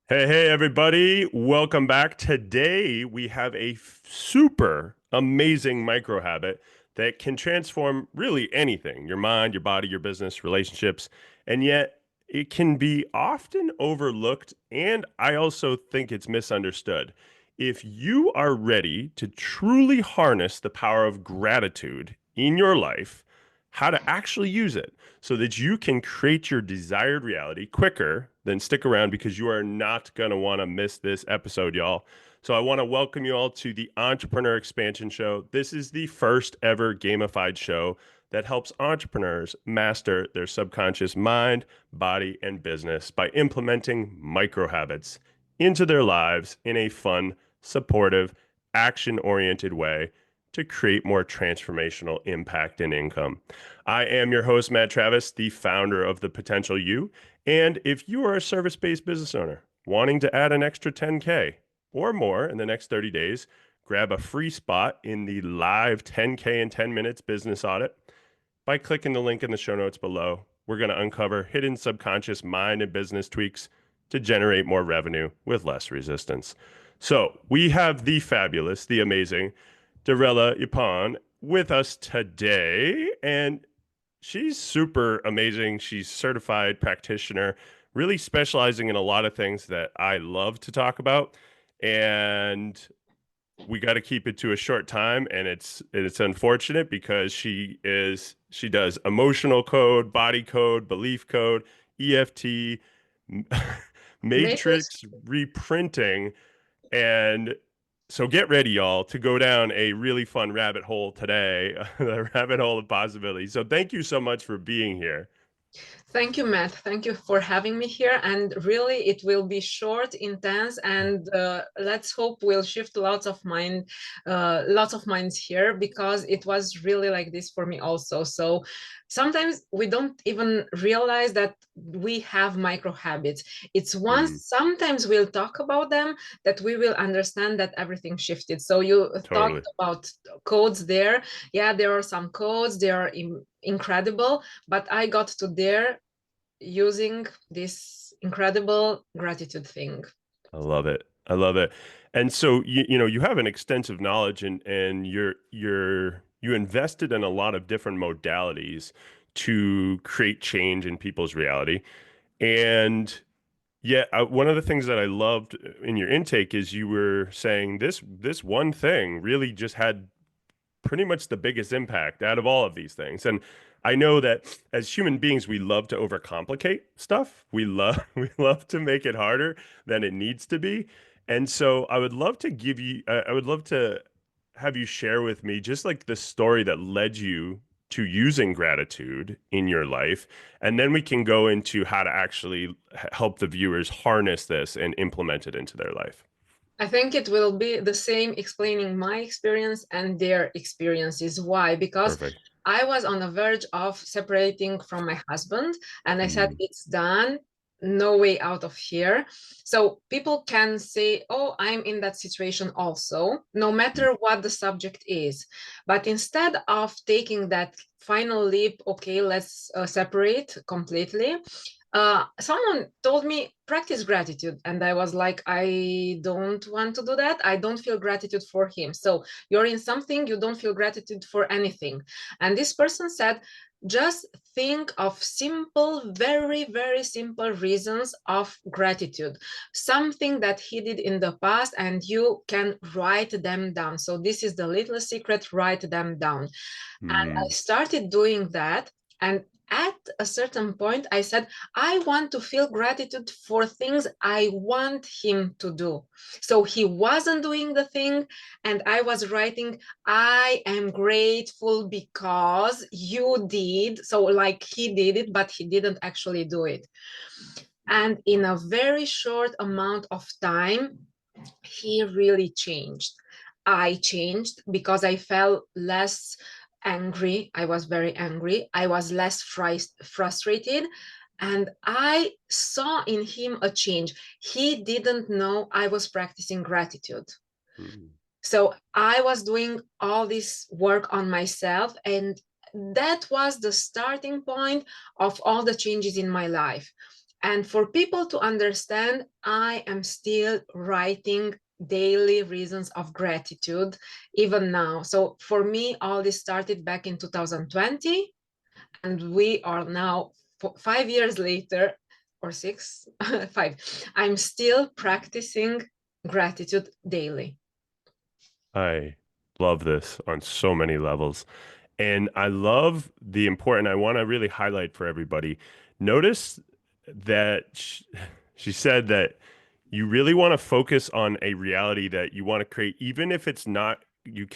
Hey, everybody. Welcome back. Today, we have a super amazing micro habit that can transform really anything: your mind, your body, your business, relationships. And yet, it can be often overlooked. And I also think it's misunderstood. If you are ready to truly harness the power of gratitude in your life, how to actually use it so that you can create your desired reality quicker, then stick around because you are not going to want to miss this episode, y'all. So I want to welcome you all to the Entrepreneur Expansion Show. This is the first ever gamified show that helps entrepreneurs master their subconscious mind, body, and business by implementing micro habits into their lives in a fun, supportive, action-oriented way to create more transformational impact and income. I am your host, Matt Travis, the founder of The Potential You. And if you are a service-based business owner wanting to add an extra 10K or more in the next 30 days, grab a free spot in the live 10K in 10 minutes business audit by clicking the link in the show notes below. We're going to uncover hidden subconscious mind and business tweaks to generate more revenue with less resistance. So we have the fabulous, the amazing Dorela Ipan with us today, and she's super amazing. She's certified practitioner, really specializing in a lot of things that I love to talk about. And we got to keep it to a short time, and it's unfortunate because she does emotional code, body code, belief code, EFT, Matrix. matrix reprinting, and so get ready, y'all, to go down a really fun rabbit hole today, the rabbit hole of possibilities. So thank you so much for being here. Thank you, Matt. Thank you for having me here. And really, it will be short, intense, and let's hope we'll shift lots of minds here because it was really like this for me also. So sometimes we don't even realize that we have micro habits. It's once Mm, sometimes we'll talk about them that we will understand that everything shifted. So you talked totally. about codes there. Yeah, there are some codes. They are incredible, but I got to there using this incredible gratitude thing. I love it. I love it. And so you have an extensive knowledge, and you invested in a lot of different modalities to create change in people's reality. And yeah, one of the things that I loved in your intake is you were saying this one thing really just had pretty much the biggest impact out of all of these things. And I know that as human beings, we love to overcomplicate stuff. We love to make it harder than it needs to be. And so I would love to give you I would love to have you share with me just like the story that led you to using gratitude in your life, and then we can go into how to actually help the viewers harness this and implement it into their life. I think it will be the same explaining my experience and their experiences. Why? Because Perfect. I was on the verge of separating from my husband, and I said, Mm, it's done. No way out of here. So people can say, oh, I'm in that situation also, no mm, matter what the subject is. But instead of taking that final leap, okay, let's separate completely, someone told me practice gratitude, and I was like, I don't want to do that. I don't feel gratitude for him. So you're in something, you don't feel gratitude for anything. And this person said, just think of simple, very, very simple reasons of gratitude, something that he did in the past, and you can write them down. So this is the little secret: write them down. And I mm, started doing that. And at a certain point, I said, I want to feel gratitude for things I want him to do. So he wasn't doing the thing, and I was writing, I am grateful because you did. So, like, he did it, but he didn't actually do it. And in a very short amount of time, he really changed. I changed because I felt less angry. I was very angry. I was less frustrated. And I saw in him a change. He didn't know I was practicing gratitude. mm. So I was doing all this work on myself. And that was the starting point of all the changes in my life. And for people to understand, I am still writing daily reasons of gratitude even now. So for me, all this started back in 2020, and we are now 5 years later, or six, five. I'm still practicing gratitude daily. I love this on so many levels. And I love the important, I want to really highlight for everybody. Notice that she said that you really want to focus on a reality that you want to create, even if it's not, you're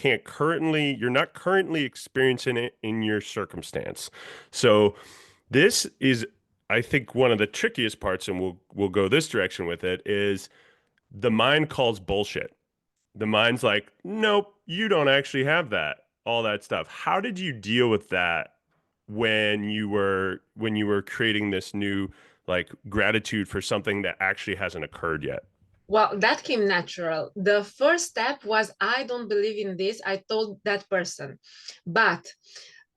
not currently experiencing it in your circumstance. So this is, I think, one of the trickiest parts, and we'll go this direction with it, is the mind calls bullshit. The mind's like, nope, you don't actually have that, all that stuff. How did you deal with that when you were creating this new like gratitude for something that actually hasn't occurred yet? Well, that came natural. The first step was, I don't believe in this. I told that person. But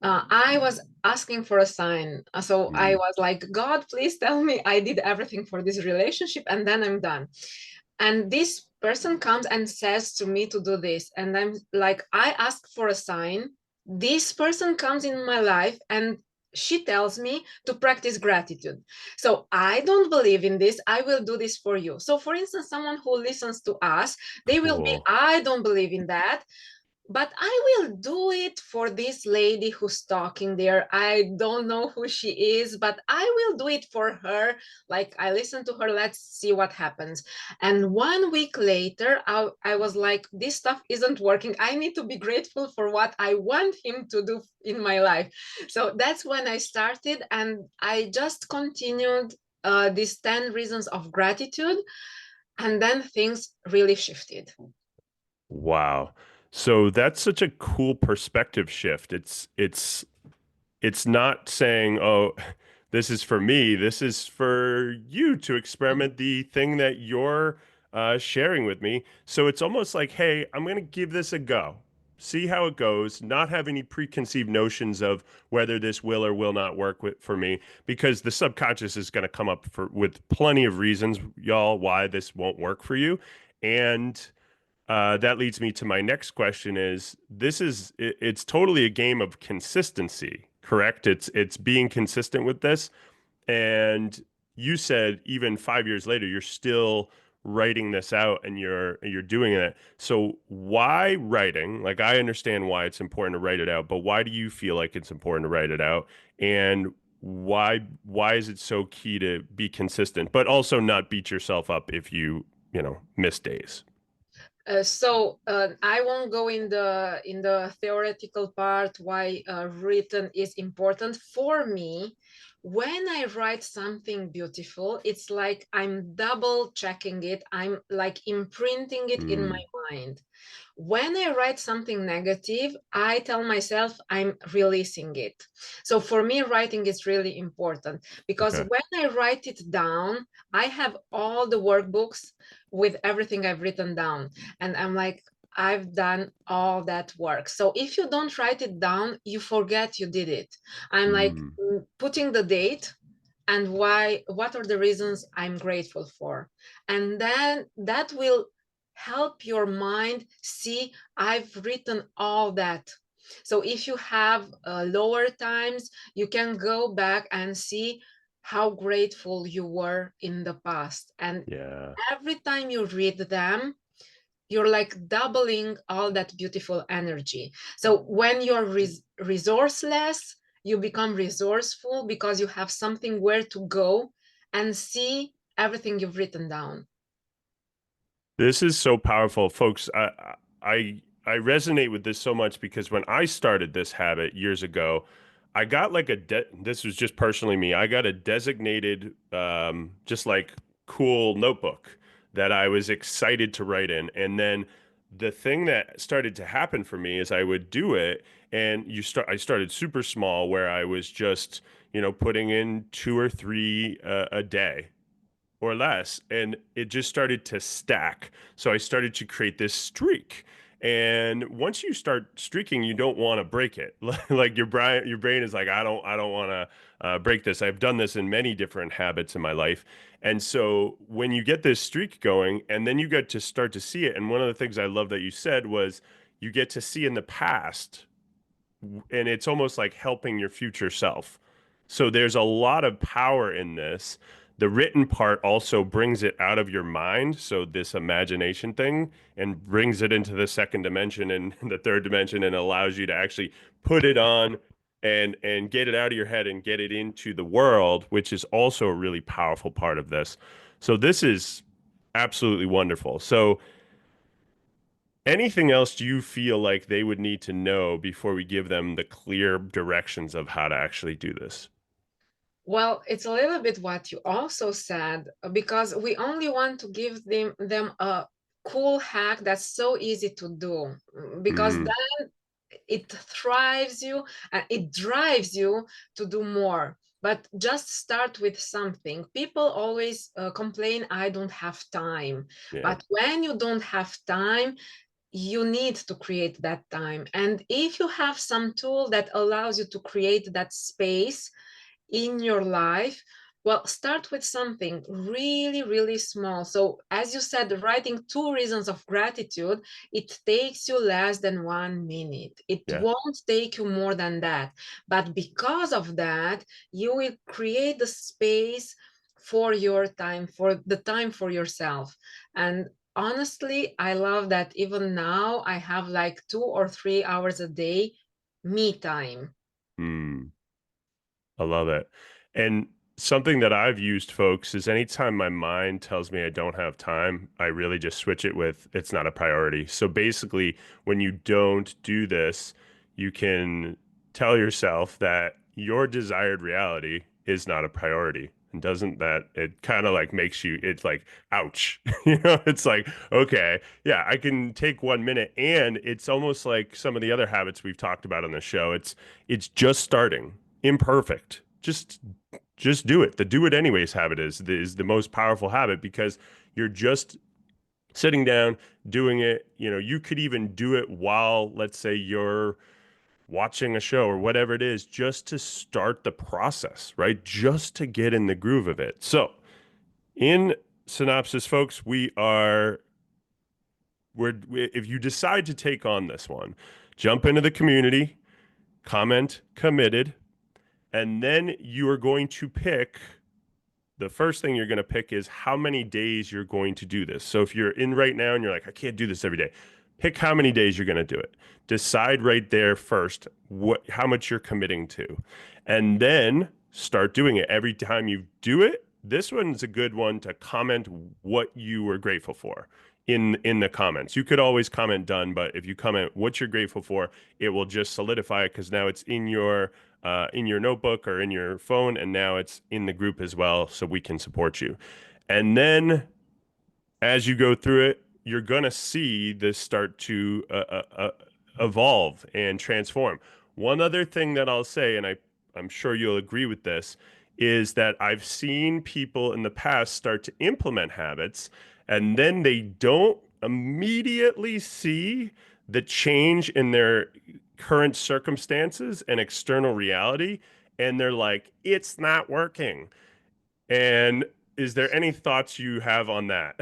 I was asking for a sign. So I Mm, was like, God, please tell me I did everything for this relationship and then I'm done. And this person comes and says to me to do this. And I'm like, I asked for a sign. This person comes in my life and she tells me to practice gratitude. So I don't believe in this. I will do this for you. So, for instance, someone who listens to us, they will be, cool. I don't believe in that, but I will do it for this lady who's talking there. I don't know who she is, but I will do it for her. Like, I listen to her, let's see what happens. And 1 week later, I was like, this stuff isn't working. I need to be grateful for what I want him to do in my life. So that's when I started, and I just continued these 10 reasons of gratitude. And then things really shifted. Wow. So that's such a cool perspective shift. It's not saying, oh, this is for me. This is for you to experiment the thing that you're sharing with me. So it's almost like, hey, I'm going to give this a go. See how it goes, not have any preconceived notions of whether this will or will not work for me, because the subconscious is going to come up with plenty of reasons, y'all, why this won't work for you. And that leads me to my next question is it's totally a game of consistency, correct? It's being consistent with this. And you said even 5 years later, you're still writing this out and you're doing it. So why writing? Like I understand why it's important to write it out, but why do you feel like it's important to write it out? And why is it so key to be consistent, but also not beat yourself up if you miss days? I won't go in the theoretical part why written is important for me. When I write something beautiful, it's like I'm double checking it. I'm like imprinting it in my Mm, mind. When I write something negative, I tell myself I'm releasing it. So for me, writing is really important because okay. when I write it down, I have all the workbooks with everything I've written down. And I'm like, I've done all that work. So if you don't write it down, you forget you did it. I'm like Mm. putting the date and what are the reasons I'm grateful for. And then that will help your mind see I've written all that. So if you have lower times, you can go back and see how grateful you were in the past. And Yeah. every time you read them, you're like doubling all that beautiful energy. So when you're resourceless, you become resourceful because you have something where to go and see everything you've written down. This is so powerful, folks. I resonate with this so much because when I started this habit years ago, I got like this was just personally me. I got a designated just like cool notebook that I was excited to write in. And then the thing that started to happen for me is I would do it and I started super small where I was just, putting in two or three a day or less. And it just started to stack. So I started to create this streak. And once you start streaking, you don't want to break it. Like your brain is like, I don't want to break this. I've done this in many different habits in my life. And so when you get this streak going, and then you get to start to see it, and one of the things I love that you said was you get to see in the past, and it's almost like helping your future self. So there's a lot of power in this. The written part also brings it out of your mind, so this imagination thing, and brings it into the second dimension and the third dimension, and allows you to actually put it on and get it out of your head and get it into the world, which is also a really powerful part of this. So this is absolutely wonderful. So anything else do you feel like they would need to know before we give them the clear directions of how to actually do this? Well, it's a little bit what you also said, because we only want to give them a cool hack that's so easy to do, because Mm, it thrives you and it drives you to do more. But just start with something. People always complain, I don't have time. yeah, But when you don't have time, you need to create that time. And if you have some tool that allows you to create that space in your life, well, start with something really, really small. So, as you said, writing 2 reasons of gratitude, it takes you less than 1 minute. It yeah. won't take you more than that. But because of that, you will create the space for your time, for the time for yourself. And honestly, I love that even now I have like 2 or 3 hours a day me time. Mm. I love it. And something that I've used, folks, is anytime my mind tells me I don't have time, I really just switch it with it's not a priority. So basically, when you don't do this, you can tell yourself that your desired reality is not a priority. And doesn't that, it kind of like makes you, it's like, ouch. It's like, okay, yeah, I can take 1 minute. And it's almost like some of the other habits we've talked about on the show. It's just starting imperfect. Just do it. The do it anyways habit is the most powerful habit because you're just sitting down doing it. You could even do it while, let's say, you're watching a show or whatever it is, just to start the process, right? Just to get in the groove of it. So, in synopsis, folks, if you decide to take on this one, jump into the community, comment committed, and then you are going to pick the first thing you're going to pick is how many days you're going to do this. So if you're in right now and you're like, I can't do this every day, pick how many days you're going to do it. Decide right there first how much you're committing to. And then start doing it. Every time you do it, this one's a good one to comment what you were grateful for in the comments. You could always comment done, but if you comment what you're grateful for, it will just solidify it because now it's in your notebook or in your phone, and now it's in the group as well, so we can support you. And then as you go through it, you're gonna see this start to evolve and transform. One other thing that I'll say, and I'm sure you'll agree with this, is that I've seen people in the past start to implement habits, and then they don't immediately see the change in their current circumstances and external reality, and they're like, it's not working. And is there any thoughts you have on that?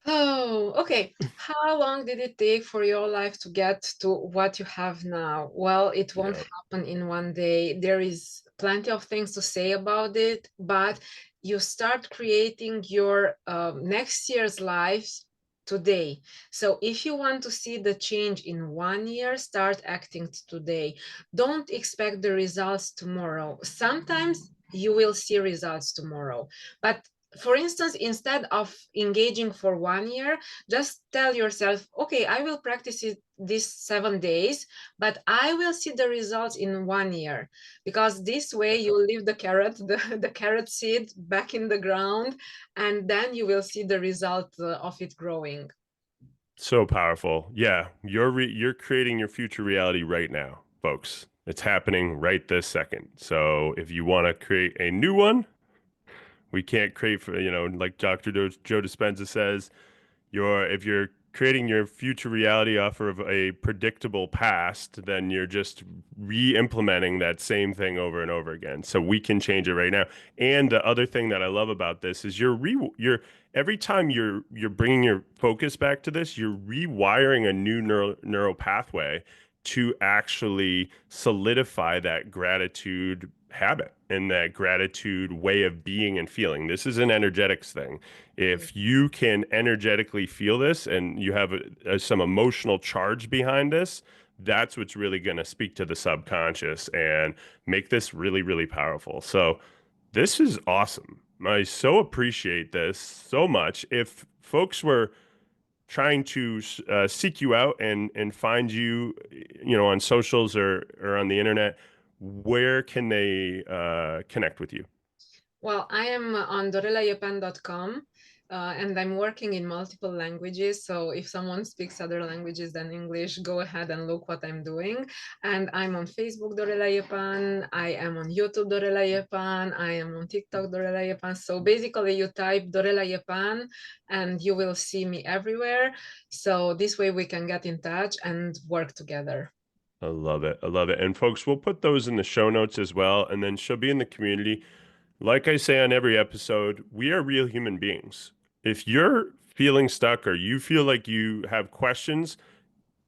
Oh, okay. How long did it take for your life to get to what you have now? Well, it won't Yeah. happen in one day. There is plenty of things to say about it, but you start creating your next year's lives today. So if you want to see the change in 1 year, start acting today. Don't expect the results tomorrow. Sometimes you will see results tomorrow, but for instance, instead of engaging for 1 year, just tell yourself, okay, I will practice it these 7 days, but I will see the results in 1 year. Because this way you leave the carrot, the carrot seed back in the ground, and then you will see the result of it growing. So powerful. Yeah, you're creating your future reality right now, folks. It's happening right this second. So if you want to create a new one, we can't create for, like Dr. Joe Dispenza says, if you're creating your future reality off of a predictable past, then you're just re-implementing that same thing over and over again. So we can change it right now. And the other thing that I love about this is you're every time you're bringing your focus back to this, you're rewiring a new neural pathway to actually solidify that gratitude habit and that gratitude way of being and feeling. This is an energetics thing. If you can energetically feel this and you have some emotional charge behind this, that's what's really going to speak to the subconscious and make this really, really powerful. So, this is awesome. I so appreciate this so much. If folks were trying to seek you out and find you, on socials or on the internet, where can they connect with you? Well, I am on dorelajapan.com, and I'm working in multiple languages. So if someone speaks other languages than English, go ahead and look what I'm doing. And I'm on Facebook Dorela Japan. I am on YouTube Dorela Japan. I am on TikTok Dorela Japan. So basically, you type Dorela Japan, and you will see me everywhere. So this way we can get in touch and work together. I love it. I love it. And folks, we'll put those in the show notes as well. And then she'll be in the community. Like I say on every episode, we are real human beings. If you're feeling stuck or you feel like you have questions,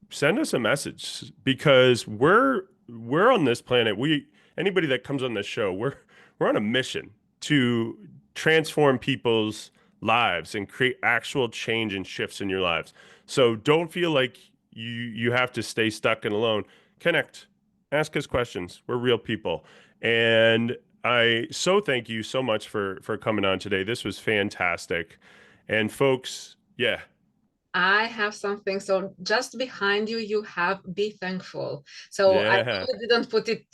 send us a message because we're on this planet. We anybody that comes on this show, we're on a mission to transform people's lives and create actual change and shifts in your lives. So don't feel like you have to stay stuck and alone. Connect, ask us questions. We're real people. And I so thank you so much for coming on today. This was fantastic. And folks, yeah, I have something. So just behind you, you have be thankful. So I yeah, probably didn't put it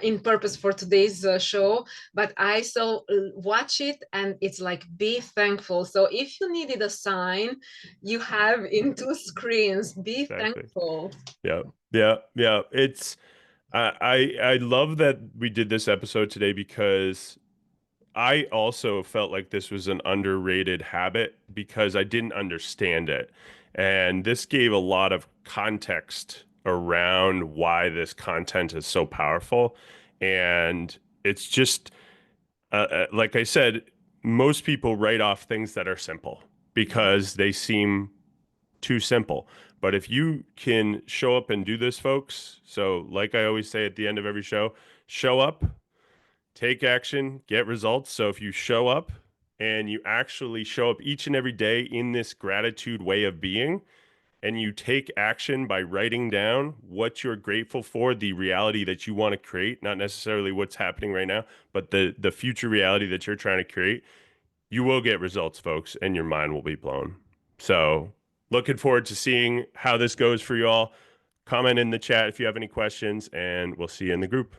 in purpose for today's show, but I so watch it and it's like be thankful. So if you needed a sign, you have in two screens, be exactly. thankful. Yeah, yeah, yeah. It's I love that we did this episode today because I also felt like this was an underrated habit because I didn't understand it. And this gave a lot of context around why this content is so powerful. And it's just like I said, most people write off things that are simple because they seem too simple. But if you can show up and do this, folks, so like I always say at the end of every show up, take action, get results. So if you show up and you actually show up each and every day in this gratitude way of being, and you take action by writing down what you're grateful for, the reality that you want to create, not necessarily what's happening right now, but the future reality that you're trying to create, you will get results, folks, and your mind will be blown. So, looking forward to seeing how this goes for you all. Comment in the chat if you have any questions, and we'll see you in the group.